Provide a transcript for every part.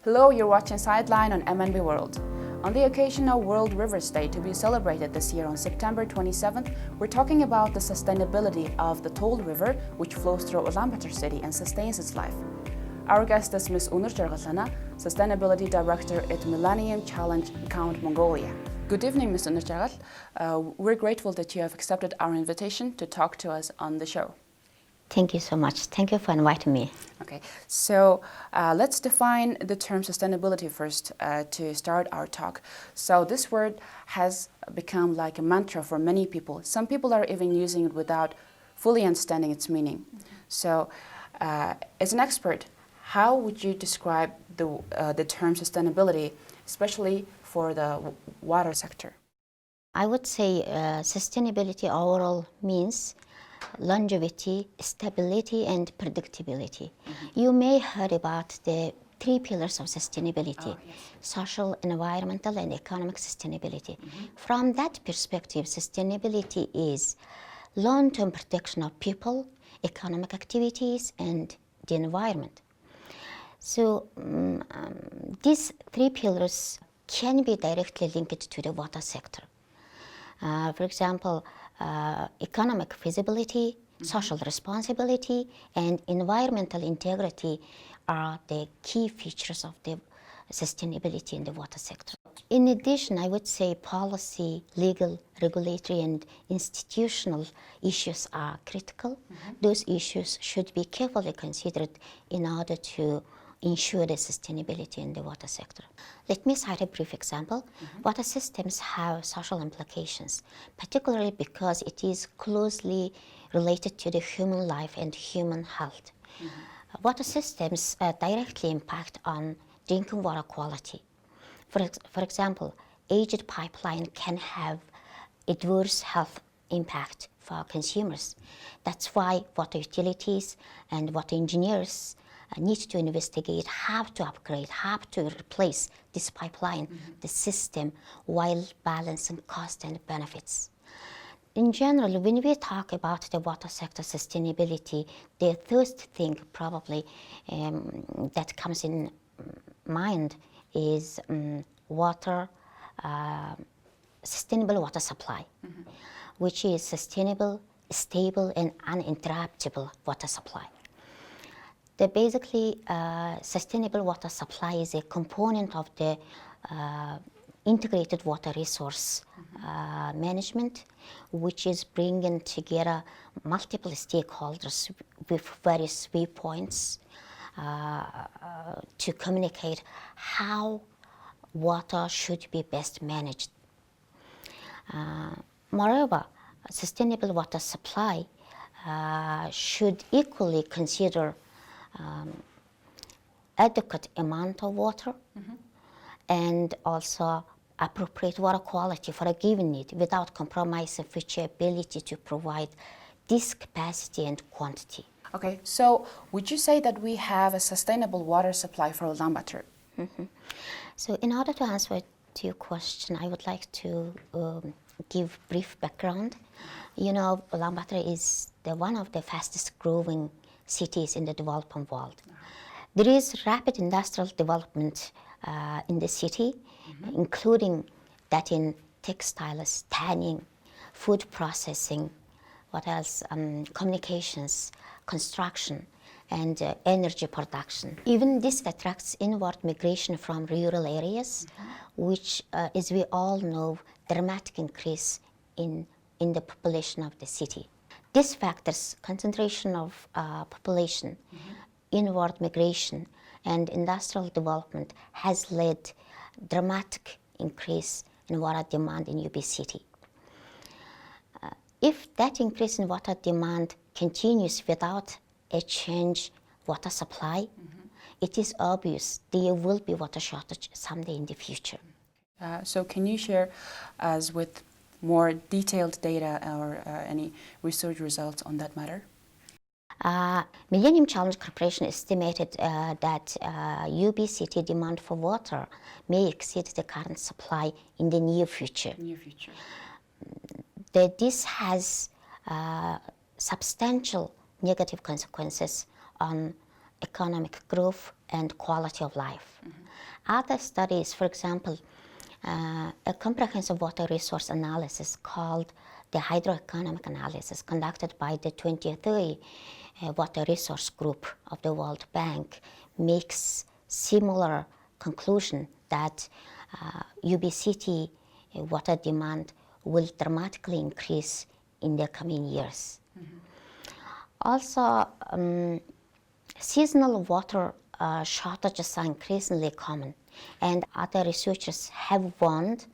Hello, you're watching Sightline on MNB World. On the occasion of World Rivers Day to be celebrated this year on September 27th, we're talking about the sustainability of the Tuul River, which flows through Ulaanbaatar city and sustains its life. Our guest is Ms. L.Unurjargal, Sustainability Director at Millennium Challenge Account Mongolia. Good evening, Ms. L.Unurjargal. We're grateful that you have accepted our invitation to talk to us on the show. Thank you so much. Thank you for inviting me. Okay, so let's define the term sustainability first to start our talk. So this word has become like a mantra for many people. Some people are even using it without fully understanding its meaning. So as an expert, how would you describe the term sustainability, especially for the water sector? I would say sustainability overall means longevity, stability, and predictability. You may have heard about the three pillars of sustainability: social, environmental, and economic sustainability. From that perspective, sustainability is long-term protection of people, economic activities, and the environment. So these three pillars can be directly linked to the water sector. For example, economic feasibility, social responsibility, and environmental integrity are the key features of the sustainability in the water sector. In addition, I would say policy, legal, regulatory, and institutional issues are critical. Those issues should be carefully considered in order to ensure the sustainability in the water sector. Let me cite a brief example. Water systems have social implications, particularly because it is closely related to the human life and human health. Water systems directly impact on drinking water quality. For example, aged pipeline can have adverse health impact for consumers. That's why water utilities and water engineers need to investigate how to upgrade, how to replace this pipeline, the system, while balancing cost and benefits. In general, when we talk about the water sector sustainability, the first thing probably that comes in mind is sustainable water supply, which is sustainable, stable, and uninterruptible water supply. Basically, sustainable water supply is a component of the integrated water resource management, which is bringing together multiple stakeholders with various viewpoints to communicate how water should be best managed. Moreover, sustainable water supply should equally consider adequate amount of water and also appropriate water quality for a given need without compromising future ability to provide this capacity and quantity. Okay, so would you say that we have a sustainable water supply for Ulaanbaatar? So in order to answer to your question, I would like to give brief background. You know, Ulaanbaatar is one of the fastest growing cities in the developing world. There is rapid industrial development in the city, including that in textiles, tanning, food processing, what else, communications, construction, and energy production. Even this attracts inward migration from rural areas, which, as we all know, dramatic increase in the population of the city. These factors, concentration of population, inward migration, and industrial development has led dramatic increase in water demand in UB City. If that increase in water demand continues without a change water supply, it is obvious there will be water shortage someday in the future. So can you share us with more detailed data or any research results on that matter? Millennium Challenge Corporation estimated that UB city demand for water may exceed the current supply in the near future. This has substantial negative consequences on economic growth and quality of life. Other studies, for example, a comprehensive water resource analysis called the hydroeconomic analysis conducted by the 2030 Water Resource Group of the World Bank makes similar conclusion that UB city water demand will dramatically increase in the coming years. Also, seasonal water shortages are increasingly common, and other researchers have warned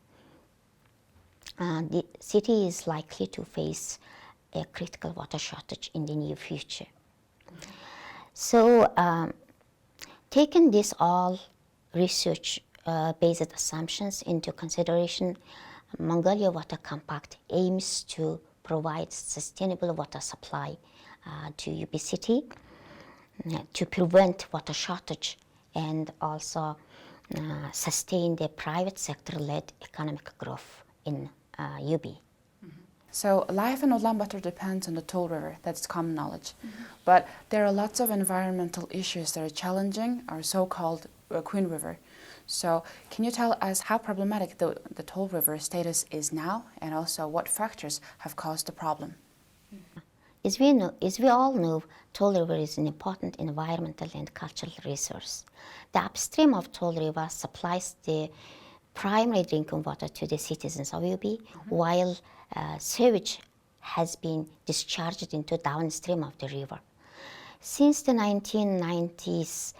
the city is likely to face a critical water shortage in the near future. So, taking these all research-based assumptions into consideration, Mongolia Water Compact aims to provide sustainable water supply to UB city, to prevent water shortage, and also sustain the private sector-led economic growth in UB. So life in Ulaanbaatar depends on the Tuul River, that's common knowledge. But there are lots of environmental issues that are challenging our so-called Queen River. So can you tell us how problematic the Tuul River status is now, and also what factors have caused the problem? As we all know, Tuul River is an important environmental and cultural resource. The upstream of Tuul River supplies the primary drinking water to the citizens of UB, while sewage has been discharged into downstream of the river. Since the 1990s,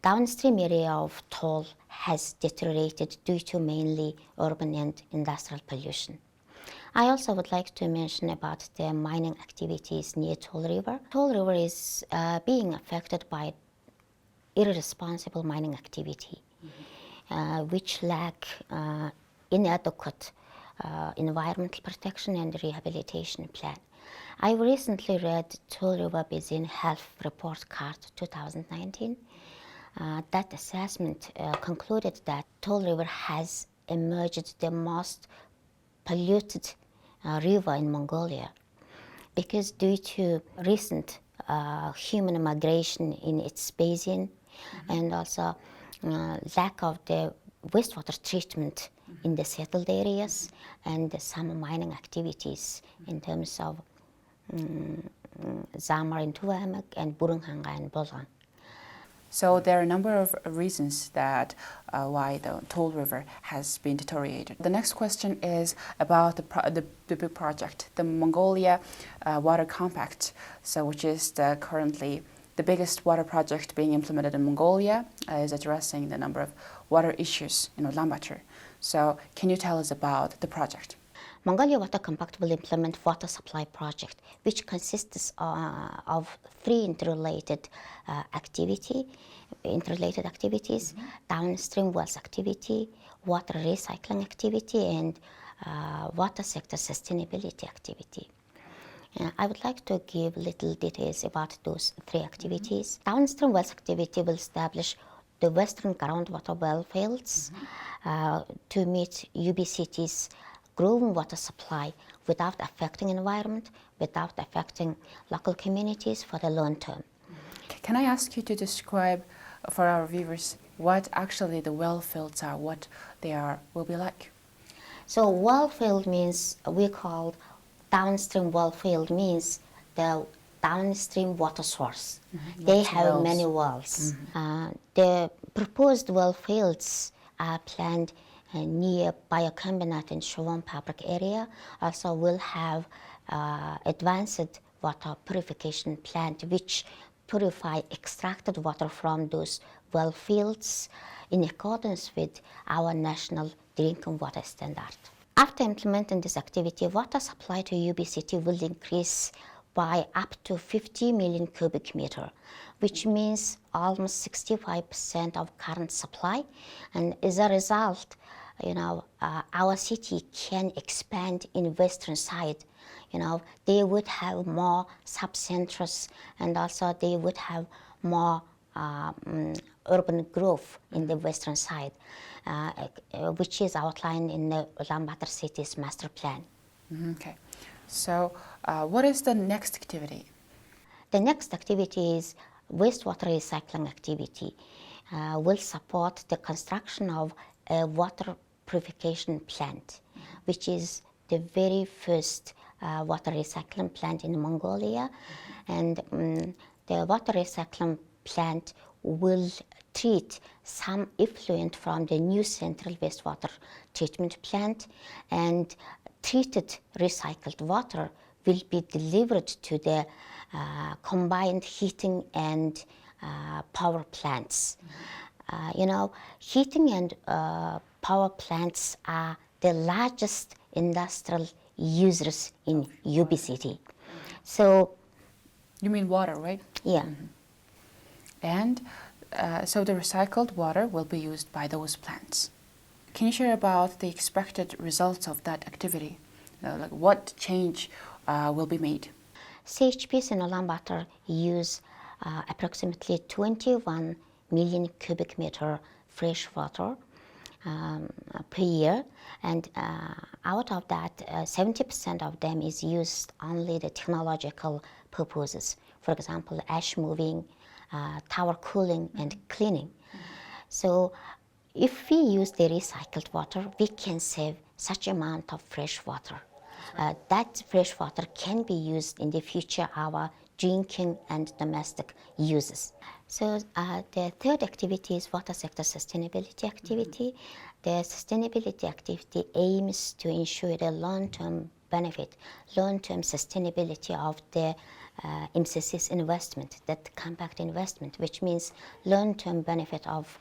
downstream area of Tuul has deteriorated due to mainly urban and industrial pollution. I also would like to mention about the mining activities near Tuul River. Tuul River is being affected by irresponsible mining activity, which lack inadequate environmental protection and rehabilitation plan. I recently read Tuul River Basin Health Report Card 2019. That assessment concluded that Tuul River has emerged the most polluted river in Mongolia, because due to recent human migration in its basin, and also lack of the wastewater treatment in the settled areas, and some mining activities in terms of Zamar in Tuvamak and Burunghanga and Bolgang. So there are a number of reasons that why the Tuul River has been deteriorated. The next question is about the big project, the Mongolia Water Compact, so which is currently the biggest water project being implemented in Mongolia, is addressing the number of water issues in Ulaanbaatar. So can you tell us about the project? Mongolia Water Compact will implement water supply project, which consists of three interrelated activities: downstream wells activity, water recycling activity, and water sector sustainability activity. I would like to give little details about those three activities. Downstream wells activity will establish the western groundwater well fields to meet UB city's growing water supply without affecting environment, without affecting local communities for the long term. Can I ask you to describe for our viewers what actually the well fields are, what they will be like? So well field means, we call downstream well field means the downstream water source. They have many wells. The proposed well fields are planned near biocombinate and Shawam Fabric area. Also will have advanced water purification plant which purify extracted water from those well fields in accordance with our national drinking water standard. After implementing this activity, water supply to UB city will increase by up to 50 million cubic meter, which means almost 65% of current supply. And as a result, our city can expand in western side. They would have more sub-centers, and also they would have more urban growth in the western side, which is outlined in the Ulaanbaatar city's master plan. Okay. So what is the next activity? The next activity is wastewater recycling activity. Will support the construction of a water purification plant, which is the very first water recycling plant in Mongolia. And the water recycling plant will treat some effluent from the new central wastewater treatment plant, and treated recycled water will be delivered to the combined heating and power plants. Heating and power plants are the largest industrial users in UB City. So, you mean water, right? Yeah. And so the recycled water will be used by those plants. Can you share about the expected results of that activity? Like what change will be made? CHPs in Ulaanbaatar use approximately 21 million cubic meter fresh water per year, and out of that 70% of them is used only the technological purposes, for example ash moving, tower cooling and cleaning. So if we use the recycled water, we can save such amount of fresh water. That fresh water can be used in the future our drinking and domestic uses. So the third activity is water sector sustainability activity. The sustainability activity aims to ensure the long-term benefit, long-term sustainability of the MCC's investment, that compact investment, which means long-term benefit of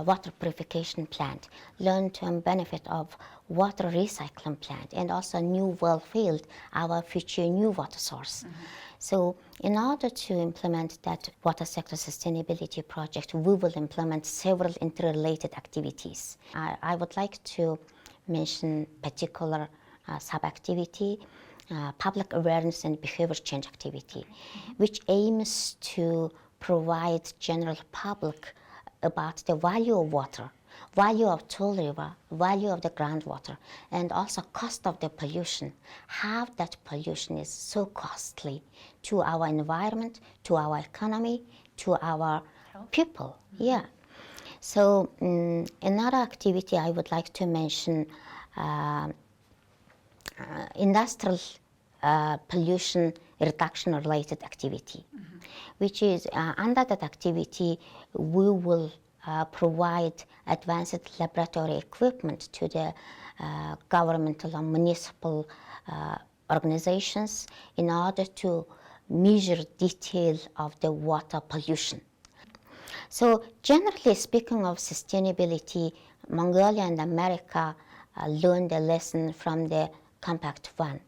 water purification plant, long-term benefit of water recycling plant, and also new well field, our future new water source. So in order to implement that water sector sustainability project, we will implement several interrelated activities. I would like to mention particular sub-activity, public awareness and behavior change activity, which aims to provide general public about the value of water, value of Tuul River, value of the groundwater, and also cost of the pollution, how that pollution is so costly to our environment, to our economy, to our people. Yeah. So another activity I would like to mention, industrial pollution reduction related activity, which is under that activity we will provide advanced laboratory equipment to the governmental and municipal organizations in order to measure detail of the water pollution. So generally speaking of sustainability, Mongolia and America learned a lesson from the Compact One.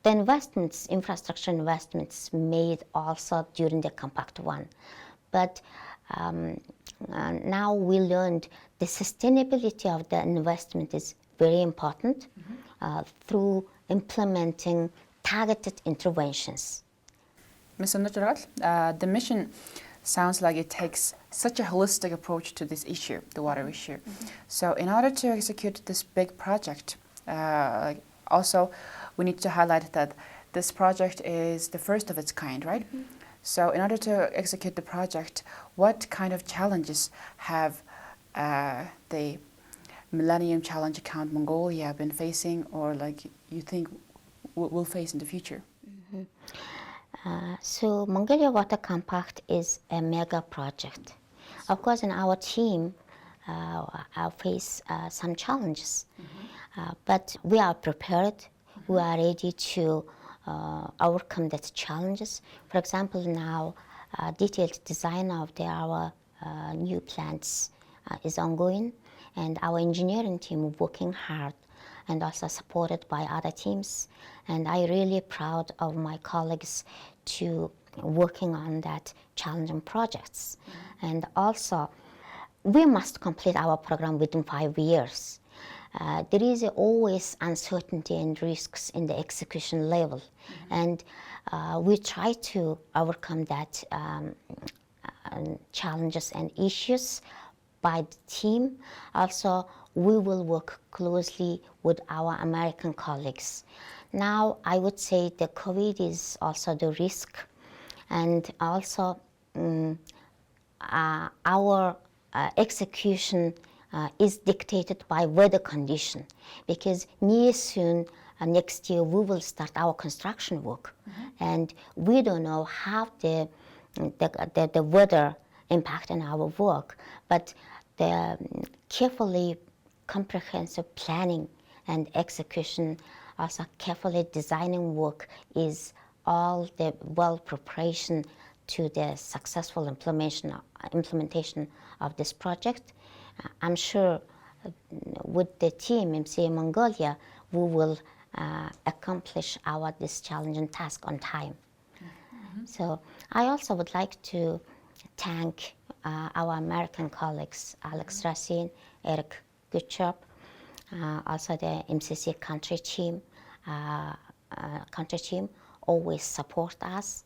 The investments, infrastructure investments made also during the Compact One. But now we learned the sustainability of the investment is very important through implementing targeted interventions. Ms. L.Unurjargal, the mission sounds like it takes such a holistic approach to this issue, the water issue. So in order to execute this big project, also we need to highlight that this project is the first of its kind, right? So in order to execute the project, what kind of challenges have the Millennium Challenge Account Mongolia been facing, or like you think will face in the future? So Mongolia Water Compact is a mega project. Of course, in our team, I face some challenges, but we are prepared. We are ready to overcome those challenges. For example, now detailed design of our new plants is ongoing, and our engineering team is working hard and also supported by other teams. And I'm really proud of my colleagues to working on that challenging projects. And also, we must complete our program within 5 years. There is always uncertainty and risks in the execution level, and we try to overcome that challenges and issues by the team. Also, we will work closely with our American colleagues. Now, I would say the COVID is also the risk, and also our execution is dictated by weather condition, because near soon next year we will start our construction work, and we don't know how the weather impact on our work, but the carefully comprehensive planning and execution, also carefully designing work, is all the well preparation to the successful implementation of this project. I'm sure with the team MCA-Mongolia, we will accomplish this challenging task on time. So I also would like to thank our American colleagues, Alex Racine, Eric Goodjob, also the MCC country team always support us,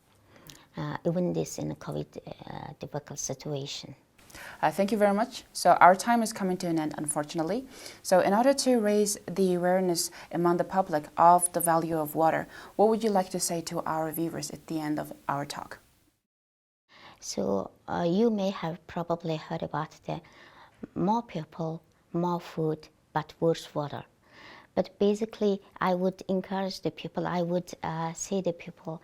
even this in a COVID difficult situation. Thank you very much. So our time is coming to an end, unfortunately. So in order to raise the awareness among the public of the value of water, what would you like to say to our viewers at the end of our talk? So you may have probably heard about the more people, more food, but worse water. But basically, I would encourage the people, I would say the people,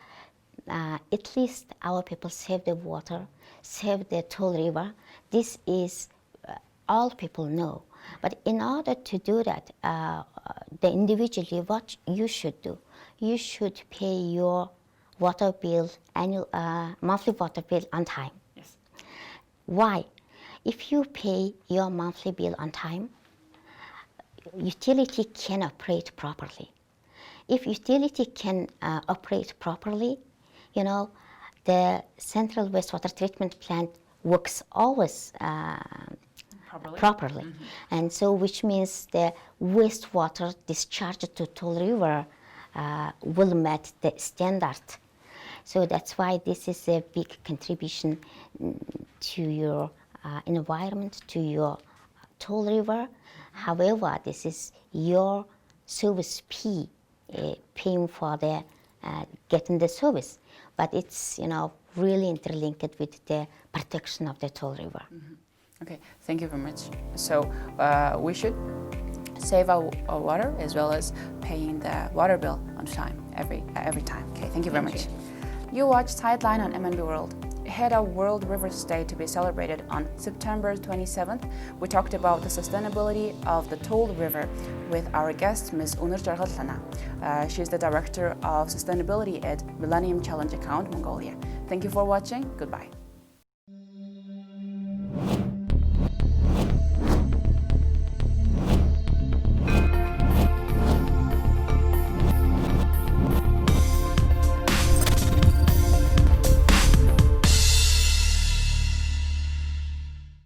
at least our people save the water, save the Tuul River. This is all people know. But in order to do that, the individually, what you should do, you should pay your water bill, monthly water bill on time. Yes. Why? If you pay your monthly bill on time, utility can operate properly. If utility can operate properly, you know, the central wastewater treatment plant works always properly. And so, which means the wastewater discharged to Tuul River will meet the standard. So that's why this is a big contribution to your environment, to your Tuul River. However, this is your service fee, paying for the getting the service, but it's, you know, really interlinked with the protection of the Tuul River. Okay, thank you very much. So we should save our water as well as paying the water bill on time every time. Okay, thank you very much. You watched Sightline on MNB World. Ahead of World Rivers Day to be celebrated on September 27th, we talked about the sustainability of the Tuul River with our guest, Ms. L.Unurjargal. She is the Director of Sustainability at Millennium Challenge Account, Mongolia. Thank you for watching. Goodbye.